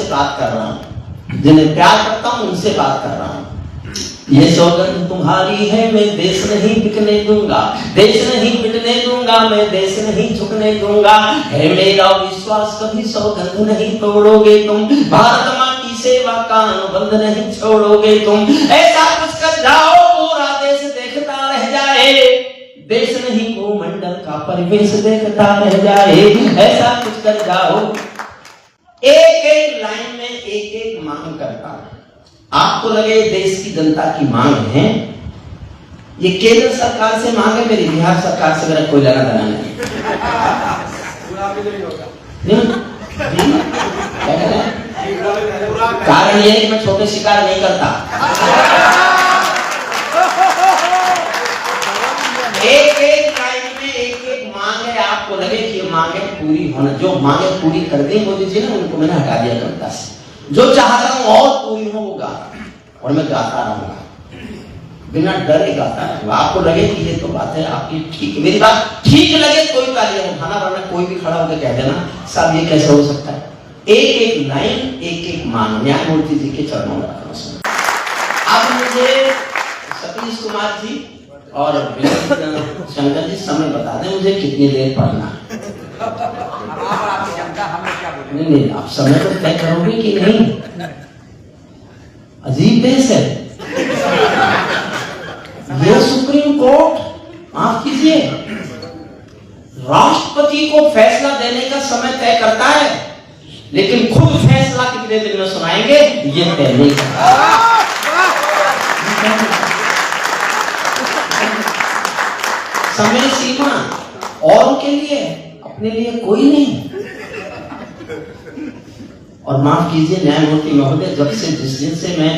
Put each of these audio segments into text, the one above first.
से बात कर रहा हूँ, जिन्हें प्यार करता हूँ उनसे बात कर रहा हूँ। ये सौगंध तुम्हारी है, मैं देश नहीं बिकने दूंगा, देश नहीं मिटने दूंगा, मैं देश नहीं झुकने दूंगा। है मेरा विश्वास कभी सौगंध नहीं तोड़ोगे तुम, भारत माँ की सेवा का अनुबंध नहीं छोड़ोगे तुम। ऐसा कुछ कर जाओ पूरा देश देखता रह जाए, देश नहीं भूमंडल का परिवेश देखता रह जाए। ऐसा कुछ कर जाओ। एक एक लाइन में एक एक मांग करता हूं। आपको लगे देश की जनता की मांग है, ये केंद्र सरकार से मांग है, मेरी बिहार सरकार से मेरा कोई लेना देना नहीं। कारण ये है कि मैं छोटे शिकार नहीं करता। एक एक लाइन में एक एक मांग है, आपको लगे कि ये मांगे पूरी होना, जो मांगे पूरी कर दी मोदी जी ने, उनको मैंने हटा दिया जनता से। जो चाहता हूं और पूरी हो वो गाता, और मैं गाता रहूंगा, बिना डरे गाता रहूंगा। आपको लगे कि ये तो बात है आपकी ठीक, मेरी बात ठीक लगे कोई तालियां उठाना, वरना कोई भी खड़ा होकर कह देना साहब ये कैसे हो सकता है। एक एक लाइन एक एक मांग न्यायमूर्ति जी के चरणों में रखना सुन। अब मुझे सतीश कुमार जी और शंकर जी समय बता दें मुझे कितनी देर पढ़ना है। नहीं, आप समय तो तय करोगे कि नहीं? अजीब देश है ये सुप्रीम कोर्ट। माफ कीजिए, राष्ट्रपति को फैसला देने का समय तय करता है, लेकिन खुद फैसला कितने दिन में सुनाएंगे ये तय नहीं करता। समय सीमा और के लिए, अपने लिए कोई नहीं। और माफ कीजिए न्यायमूर्ति महोदय, जब से जिस दिन से मैं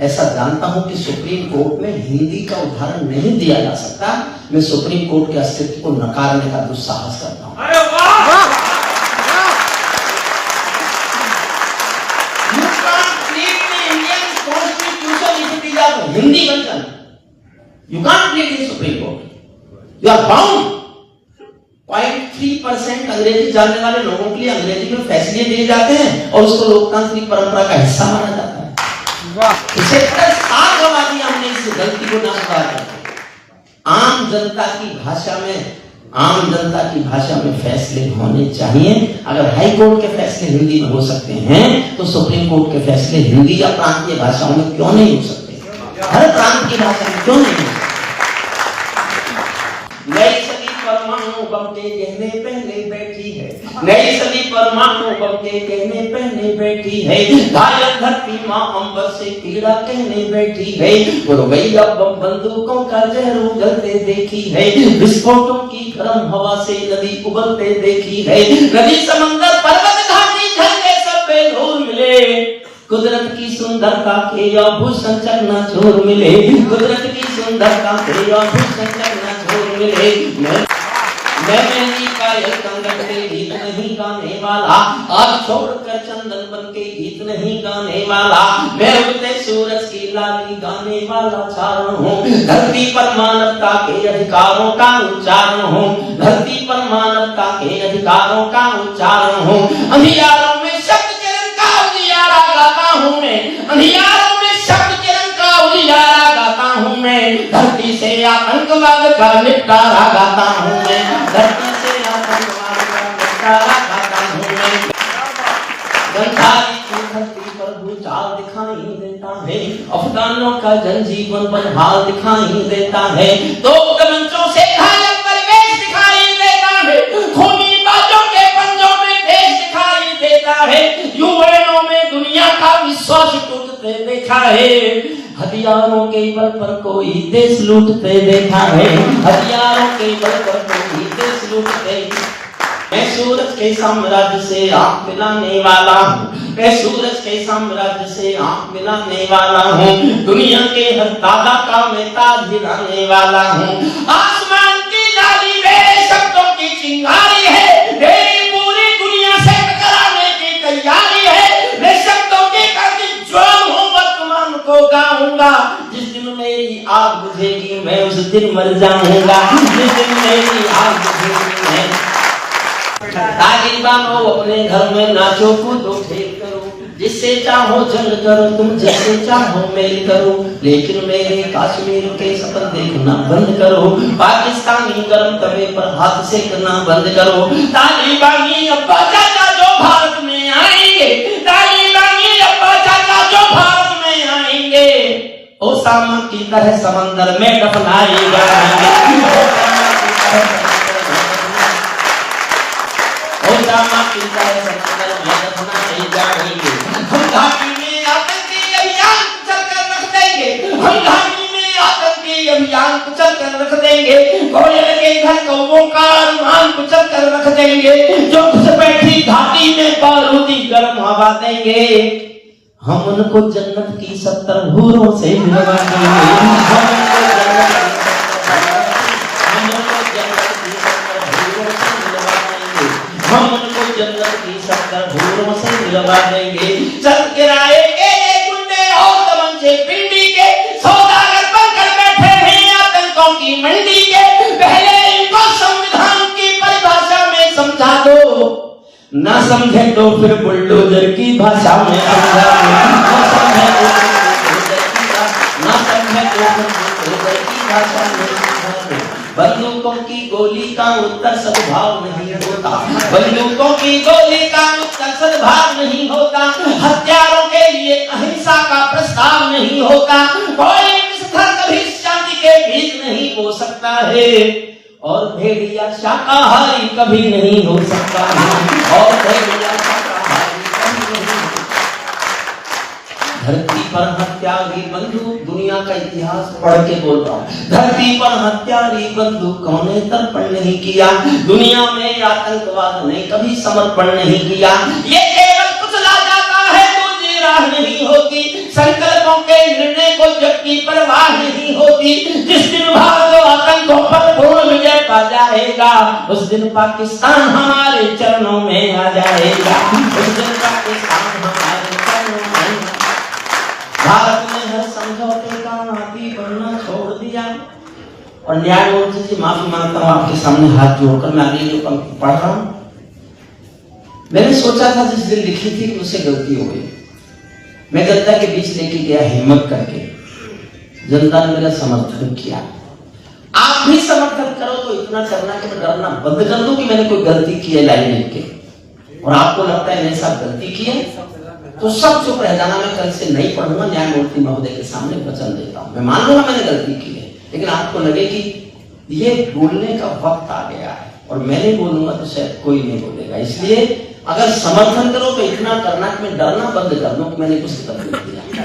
ऐसा जानता हूं कि सुप्रीम कोर्ट में हिंदी का उदाहरण नहीं दिया जा सकता, मैं सुप्रीम कोर्ट के अस्तित्व को नकारने का दुस्साहस करता हूं। Hindi version you can't plead in Supreme Court, you are bound. 0.3% अंग्रेजी जानने वाले लोगों के लिए अंग्रेजी में फैसले दिए जाते हैं और उसको लोकतांत्रिक परंपरा का हिस्सा माना जाता है। इसे 7 आबादी हमने इस गलती को ना सुधार करते। आम जनता की भाषा में फैसले होने चाहिए। अगर हाई कोर्ट के फैसले हिंदी में हो सकते हैं, तो सुप्रीम कोर्ट के फैसले हिंदी या प्रांतीय भाषाओं में क्यों नहीं हो सकते? हर प्रांत की भाषा में क्यों नहीं हो सकते? नई सदी परमाणु बम के कहने पहले बैठी है, नई सदी परमाणु बम के कहने पहले बैठी है, घायल धरती माँ अंबर से पीड़ा कहने बैठी है, गुरुवैया बम बंदूकों का जहर उगलते देखी है, विस्फोटों की गर्म हवा से नदी उबलते देखी है, नदी समंदर पर्वत घाटी झरने सब बेधूल मिले, कुदरत की सुंदरता के आभूषण चकनाचूर मिले, कुदरत की सुंदरता के आभूषण चकनाचूर मिले। मैं मेहंदी का एक कंगन के गीत नहीं गाने वाला, आज छोड़कर चंदन बन के गीत नहीं गाने वाला, मैं उगते सूरज की लाली गाने वाला चारण हूँ, धरती पर मानवता के अधिकारों का उच्चारण हूँ, धरती पर मानवता के अधिकारों का उच्चारण हूँ। अंधियारों में शब्द किरण का उजियारा गाता हूँ मैं, अंधियारों में शब्द किरण का उजियारा गाता हूँ मैं, धरती से आतंकवाद का निपटारा गाता हूँ मैं, धरती से आतंकवाद का निपटारा गाता हूँ मैं। गंधारी की धरती पर भूचाल दिखाई देता है, अफगानों का जनजीवन बदहाल दिखाई देता है, तो मंचों से घायल परिवेश दिखाई देता है, खूनी बाजों के पंजों में देश दिखाई देता है, यूएनओ में दुनिया का विश्वास टूटते देखा है, हथियारों के बल पर कोई देश लूटते देखा है, हथियारों के बल पर कोई देश लूटते। मैं सूरज के साम्राज्य से आंख मिलाने वाला हूँ, मैं सूरज के साम्राज्य से आंख मिलाने वाला हूँ, दुनिया के हर दादा का मैं ताज हिलाने वाला हूँ। आसमान की लाली मेरे शब्दों की चिंगारी है, मेरी पूरी दुनिया से टकराने की तैयारी है, मैं शब्दों की कड़ी ज्वाल हूँ, वर्तमान को गाऊंगा, जिस दिन मेरी आग बुझेगी मैं उस दिन मर जाऊंगा, जिस दिन मेरी आग बुझेगी मैं। तालीबानों अपने घर में नाचो कूदो खेल करो, जिससे चाहो जंग करो तुम, जिससे चाहो मेल करो, लेकिन मेरे कश्मीर के सपन देखना बंद करो। पाकिस्तानी गर्म तवे पर हाथ सेकना बंद करो। तालिबानी अब्बा चाचा जो भारत में आएंगे, तालिबानी अब्बा चाचा जो भारत में आएंगे, ओसामा की तरह समंदर में दफनाए जाएंगे। ओसामा की तरह समंदर में दफनाए जाएंगे। हम घाटी में आतंकी अभियान चलकर रख देंगे, हम घाटी में आतंकी अभियान चलकर रख देंगे। कोयल के घर कौवों का अरमान कुचल कर रख देंगे, जो घुस बैठी घाटी में बारूदी गर्म हवा देंगे। हम उनको जन्नत की 70 हूरों से मिलवा देंगे। हम उनको जन्नत की 70 हूरों से मिलवा देंगे। चल गिराएंगे गुंडे और तमंचे पिंडी के, सौदागर बनकर बैठे हैं आतंकों की मंडी के। पहले इनको संविधान की परिभाषा में समझा दो, ना समझे तो फिर बुलडोजर की भाषा में समझा दो। ना समझे तो बुलडोजर की भाषा में समझा दो। बंदूकों की गोली का उत्तर सद्भाव नहीं होता, बंदूकों की गोली का उत्तर सद्भाव नहीं होता। हथियारों के लिए अहिंसा का प्रस्ताव नहीं होता। कोई निष्ठा कभी शांति के बीच नहीं हो सकता है, और भेड़िया शाकाहारी कभी नहीं हो सकता है, और भेड़िया शाकाहारी कभी नहीं। धरती पर हत्यारी बंदूक, दुनिया का इतिहास पढ़ के बोल रहा हूँ। धरती पर हत्यारी बंदूक कौने तर्पण नहीं किया, दुनिया में आतंकवाद ने कभी समर्पण नहीं किया। ये केवल कुचला जाता है, दूसरी राह नहीं होती। संकल्पों के निर्णय को जबकि परवाह नहीं होती। जिस दिन भारत आतंकों पर पूर्ण विजय पा जाएगा, उस दिन पाकिस्तान हमारे चरणों में आ जाएगा। उस दिन पाकिस्तान हमारे चरणों में। भारत ने हर समझौते का आदी बनना छोड़ दिया। और न्यायमूर्ति जी, माफी मांगता हूँ आपके सामने हाथ जोड़कर, मैं अगली जो पंक्ति पढ़ रहा हूँ। मैंने सोचा था जिस दिन लिखी थी कि उससे गलती हो गई। मैं जनता के बीच लेके गया हिम्मत करके, जनता ने मेरा समर्थन किया। आप भी समर्थन करो तो इतना करना कि मैं डरना बंद कर दूं कि मैंने कोई गलती की है लाइन लिख के, और आपको लगता है मेरे साथ गलती की है तो सब चुप रह जाना। मैं कल से नहीं पढ़ूंगा, न्यायमूर्ति महोदय के सामने वचन देता हूं। मैं मान लूंगा मैंने गलती की है, लेकिन आपको लगे कि ये बोलने का वक्त आ गया है, और मैंने बोलूंगा तो शायद कोई नहीं बोलेगा। इसलिए अगर समर्थन करो तो इतना करना कि मैं डरना बंद कर दूं कि मैंने कुछ गलती किया।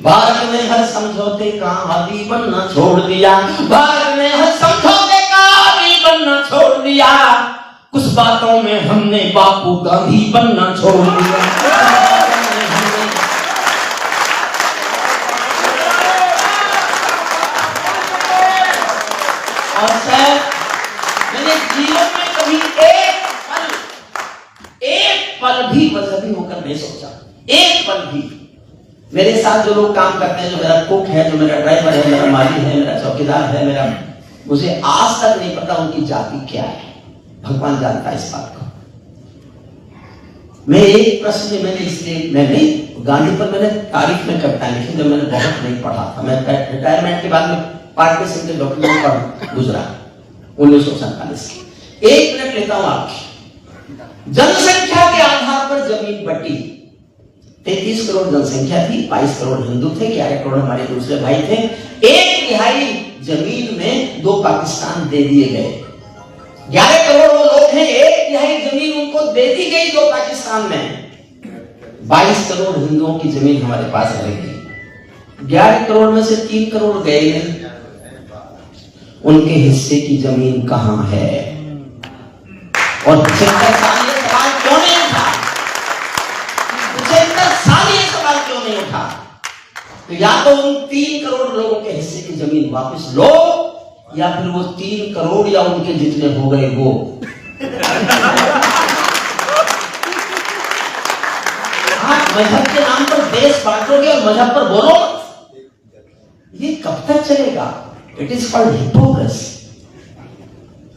भारत ने हर समझौते का आदी बनना छोड़ दिया, भारत ने हर समझौते का आदी बनना छोड़ दिया। कुछ बातों में हमने बापू गांधी बनना छोड़ दिया। और सर, मैंने जीवन में कभी एक पल भी मजहबी होकर नहीं सोचा, एक पल भी। मेरे साथ जो लोग काम करते हैं, जो मेरा कुक है, जो मेरा ड्राइवर है, मेरा माली है, मेरा चौकीदार है, मेरा, मुझे आज तक नहीं पता उनकी जाति क्या है। भगवान जानता है इस बात को। मैं एक प्रश्न में मैंने इसलिए, मैं नहीं, गांधी पर मैंने तारीख में कविताएं लिखी जब मैंने बहुत नहीं पढ़ा था। मैं रिटायरमेंट के बाद में पार्टीशन के डॉक्यूमेंट पर गुजरा 1947 के। 1 मिनट लेता हूं आपकी। जनसंख्या के आधार पर जमीन बटी। 33 करोड़ जनसंख्या थी, 22 करोड़ हिंदू थे, 11 करोड़ हमारे दूसरे भाई थे। 1/3 जमीन में 2 पाकिस्तान दे दिए गए। 11 करोड़ वो लोग हैं, 1/3 जमीन उनको दे दी गई 2 पाकिस्तान में। 22 करोड़ हिंदुओं की जमीन हमारे पास रहेगी। 11 करोड़ में से 3 करोड़ गए, उनके हिस्से की जमीन कहां है? और 75 साल ये सवाल क्यों नहीं उठा? 75 साल ये सवाल क्यों नहीं उठा? तो या तो उन 3 करोड़ लोगों के हिस्से की जमीन वापस लो, या फिर वो 3 करोड़ या उनके जितने हो गए वो। आप मजहब के नाम पर देश बांटोगे और मजहब पर बोलो, ये कब तक चलेगा? It is called hypocrisy.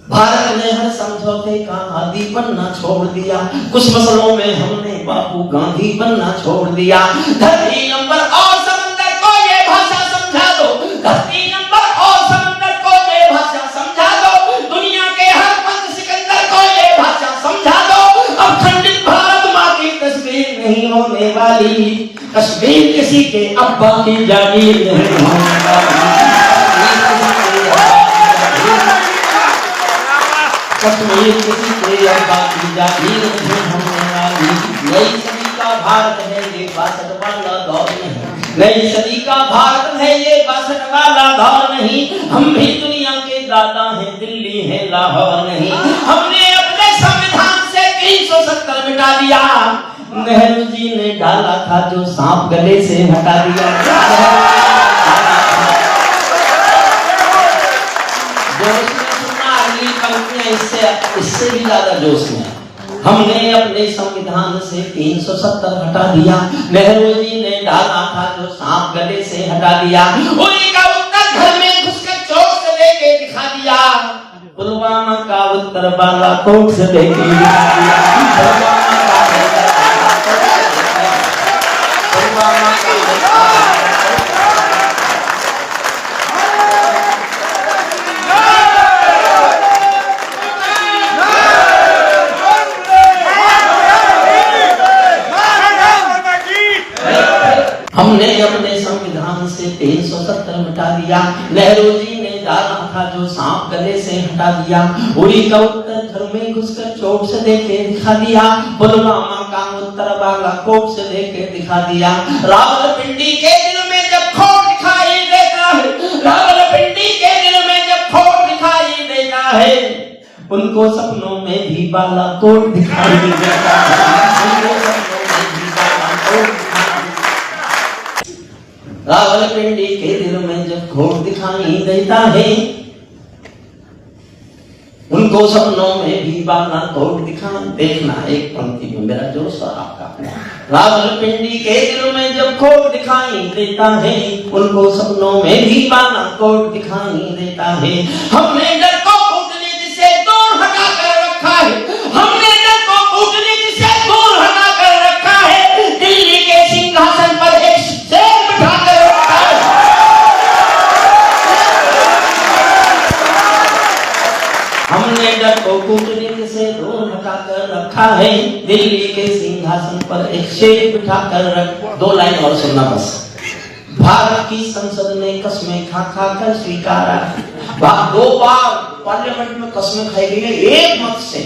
Bharat ने हर समझौते का आदी बनना छोड़ दिया। कुछ मसलों में हमने बापू गांधी बनना छोड़ दिया। धरती नंबर और समंदर को ये भाषा समझा दो, धरती नंबर और समंदर को ये भाषा समझा दो, दुनिया के हर पंत सिकंदर को ये भाषा समझा दो। अब खंडित भारत माँ की तस्वीर नहीं होने वाली, कश्मीर किसी के अब्बा की जागीर नहीं होने वाली, कश्मीर किसी के अब्बा की जागीर नहीं होने वाली। नई सदी का भारत है ये 62 वाला दौर नहीं, नई सदी का भारत है ये 62 वाला दौर नहीं। हम भी दुनिया के दादा हैं, दिल्ली है लाहौर नहीं। हमने अपने संविधान से 370 मिटा दिया, नेहरू जी ने डाला था जो सांप गले से हटा दिया। इससे भी ज्यादा जोश में हमने अपने संविधान से 370 हटा दिया, नेहरू जी ने डाला था जो सांप गले से हटा दिया। उरी का उत्तर घर में घुसकर चौक से लेके दिखा दिया, पुलवामा का उत्तर बालाकोट से लेके दिखा दिया, पुलवामा का हमने अपने संविधान से 370 मिटा दिया, नेहरू जी ने डाला था जो सांप गले से हटा दिया। उरी का उत्तर घर में घुसकर चोट से देके दिखा दिया, पुलवामा का उत्तर बालाकोट से देके दिखा दिया। रावलपिंडी के दिल में जब खोट दिखाई देता है, रावलपिंडी के दिल में जब खोट दिखाई देता है, उनको सपनों में भी बालाकोट दिखाई देता है, उनको सपनों में भी बालाकोट। रावलपिंडी के दिल में जब खोट दिखाई देता है, उनको सपनों में भी बालाकोट दिखाई। देखना एक पंक्ति में मेरा जोश और आपका अपना। रावलपिंडी के दिल में जब खोट दिखाई देता है, उनको सपनों में भी बालाकोट दिखाई देता है। हमने डर को कूटनीति से दूर हटा कर रखा है, हमने डर को कूटनीति से दूर हटा कर रखा है, दिल्ली के सिंहासन पर एक शेर बिठा कर रखा है। हमने डर को कूटनीति से दूर हटा कर रखा है, दिल्ली के सिंहासन पर एक शेर बिठा कर रख। 2 लाइन और सुनना बस। भारत की संसद ने कस्में खा खा कर स्वीकारा, 2 बार पार्लियामेंट में कस्में खाई गई है एक मत से।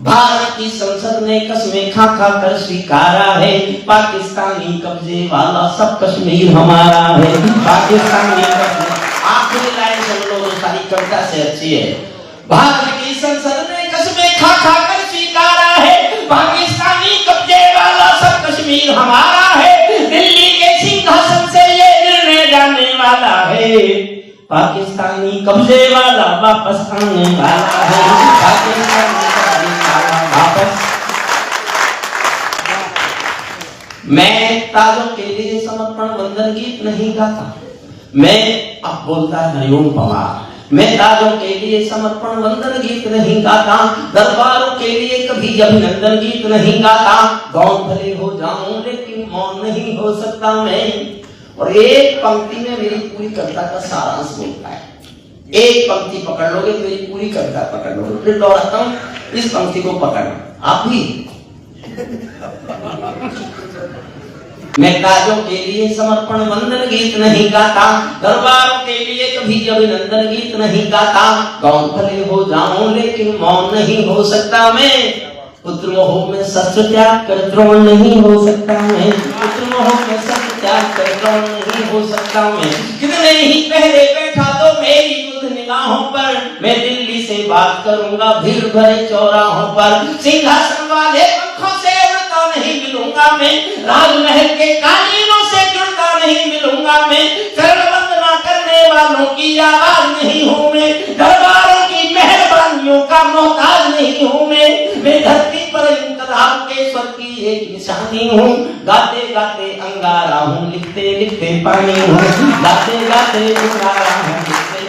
भारत की संसद ने कस्में खा खा कर स्वीकारा है, पाकिस्तानी कब्जे वाला सब कश्मीर हमारा है, पाकिस्तानी कब्जे। आखिरी लाइन सुन लो जो सारी कविता से अच्छी है। भारत की संसद ने कस्में खा खा कर स्वीकारा है, पाकिस्तानी कब्जे वाला सब कश्मीर हमारा है, दिल्ली के सिंहासन से ये निर्णय जाने वाला है, पाकिस्तानी कब्जे वाला वापस आने वाला है, पाकिस्तानी कब्जे वाला वापस। मैं ताजों के लिए समर्पण वंदन गीत नहीं गाता, मैं अब बोलता है हरिओम पवार। मैं ताजों के लिए समर्पण वंदन गीत नहीं गाता, दरबारों के लिए कभी अभिनंदन गीत नहीं गाता। गौन भले हो जाऊं लेकिन मौन नहीं हो सकता मैं। और एक पंक्ति में मेरी पूरी कविता का सारांश मिलता है। एक पंक्ति पकड़ लोगे मेरी पूरी कविता पकड़ लोगे। फिर दोहराता हूं, इस पंक्ति को पकड़ना आप भी। मैं ताजों के लिए समर्पण वंदन गीत नहीं गाता, दरबारों के लिए कभी अभिनंदन गीत नहीं गाता। गौन भले हो जाऊं लेकिन मौन नहीं हो सकता मैं। पुत्र मोह में सत्य त्याग कर द्रोण नहीं हो सकता मैं। पुत्र मोह में सत्य त्याग कर द्रोण नहीं हो सकता मैं। कितने ही पहले बैठा तो मेरी बुद्ध निगाहों पर, मैं दिल्ली से बात करूंगा भीड़ भरे चौराहों पर। सिंहासन वाले पंखों से उड़ता नहीं मिलूंगा मैं, राजमहल के कालीनों से जुड़ता नहीं मिलूंगा मैं। चरण वंदना करने वालों की आवाज नहीं हूँ मैं, दरबारों की मेहरबानियों का मोहताज नहीं हूँ मैं। मैं धरती पर इंकलाब के स्वर की एक निशानी हूँ, गाते गाते अंगारा हूँ, लिखते लिखते पानी हूँ, गाते गाते अंगारा हूँ, लिखते।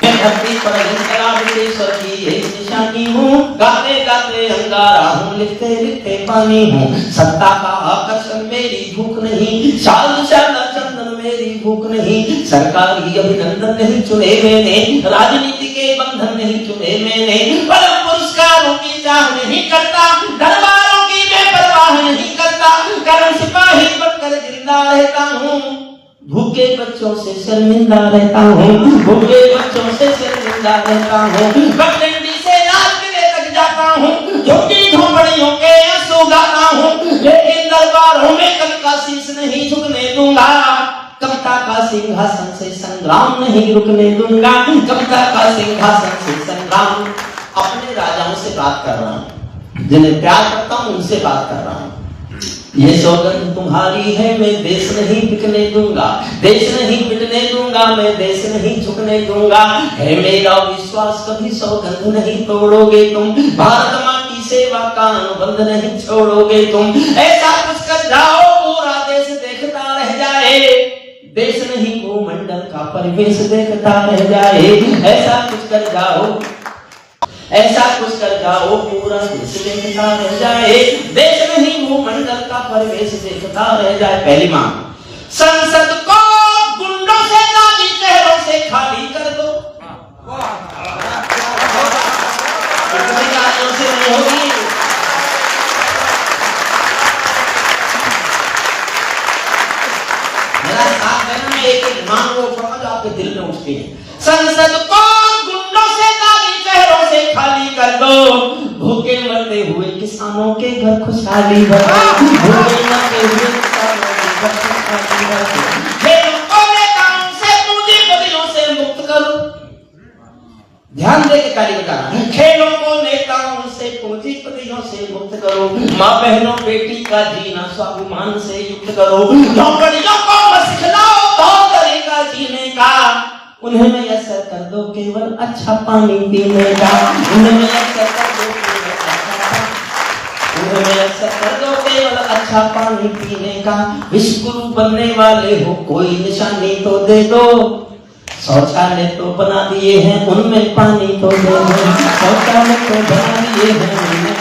मैं धरती पर इंकलाब के स्वर की एक निशानी हूँ, गाते गाते अंगारा हूँ, लिखते लिखते पानी हूँ। सत्ता का आकर्षण मेरी भूख नहीं, शाल शाला चंदन मेरी भूख नहीं। सरकारी अभिनंदन नहीं चुने मैंने, राजनीति के बंधन नहीं चुने मैंने। परम पुरस्कारों की चाह नहीं करता, दरबारों की मैं परवाह नहीं करता। कर्म सिपाही बनकर जिंदा रहता हूँ, भूखे बच्चों से शर्मिंदा रहता हूँ, भूखे बच्चों से शर्मिंदा रहता हूँ। बगडंडी से लाल किले तक जाता हूँ, झुग्गी झोंपड़ियों के आंसू गाता हूँ, लेकिन दरबारों में कल का शीश नहीं झुकने दूंगा। कविता का सिंहासन से संग्राम नहीं रुकने दूंगा, कविता का सिंहासन से संग्राम। अपने राजाओं से बात कर रहा हूँ, जिन्हें प्यार करता हूँ उनसे बात कर रहा हूँ। ये सौगंध तुम्हारी है, मैं देश नहीं बिकने दूंगा, देश नहीं बिकने दूंगा, मैं देश नहीं झुकने दूंगा। है मेरा विश्वास कभी सौगंध नहीं तोड़ोगे तुम, भारत माँ की सेवा का अनुबंध नहीं छोड़ोगे तुम। ऐसा कुछ कर जाओ पूरा देश देखता रह जाए, देश नहीं भूमंडल का परिवेश देखता रह जाए। ऐसा कुछ कर जाओ, ऐसा कुछ कर जाओ पूरा देश देखता रह जाए, देश नहीं भूमंडल का परिवेश देखता रह जाए। पहली मांग, संसद को गुंडों से नाजी चेहरों से खाली कर दो। इतनी गालियों से नहीं होगी। मेरा साथ है ना, मैं एक एक मांग लो समझ आपके दिल में उठती है। संसद को गुंडों से नाजी चेहरों से खाली कर दो, भूखे मरते हुए किसानों के घर खुशहाली भर दो, भूखे मरते हुए किसानों के घर खुशहाली भर दो। खेलों को नेताओं से पूंजीपतियों से मुक्त करो। ध्यान दे के ताली बजाना। खेलों को नेताओं से पूंजीपतियों से मुक्त करो, माँ बहनों बेटी का जीना स्वाभिमान से युक्त करो। नौकरियों को मत सिखलाओ तौर तरीका जीने का, उन्हें मैसर कर दो केवल अच्छा पानी पीने का, उन्हें मैसर कर दो केवल अच्छा पानी, उन्हें मैसर कर दो केवल अच्छा पानी पीने का। विश्व गुरु बनने वाले हो कोई निशानी तो दे दो, शौचालय तो बना दिए हैं उनमें पानी तो दे दो, शौचालय तो बना दिए हैं उनमें,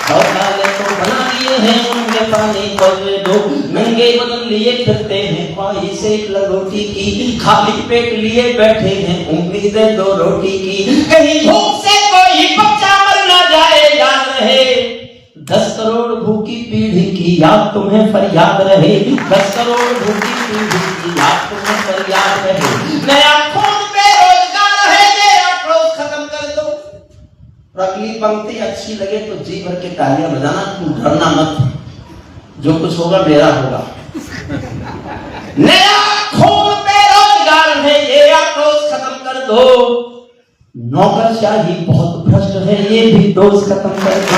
शौचालय तो बना दिए हैं उनमें पानी तो दे दो। नंगे बदन लिए फिरते हैं ख्वाहिश एक लंगोटी की, खाली पेट लिए बैठे हैं उम्मीदें दो रोटी की। कहीं भूख से कोई बच्चा मर ना जाए, याद रहे 10 करोड़ भूखी पीढ़ी की याद तुम्हें फरियाद रहे, 10 करोड़ भूखी पीढ़ी की याद तुम्हें फरियाद रहे। नया खून बेरोजगार है, नया क्रोध खत्म कर दो। अगली पंक्ति अच्छी लगे तो जी भर के तालियां बजाना, तुम डरना मत, जो कुछ होगा मेरा होगा। नया खून बेरोजगार है, ये आक्रोश खत्म कर दो। नौकरशाही बहुत भ्रष्ट है, ये भी दोष खत्म कर दो।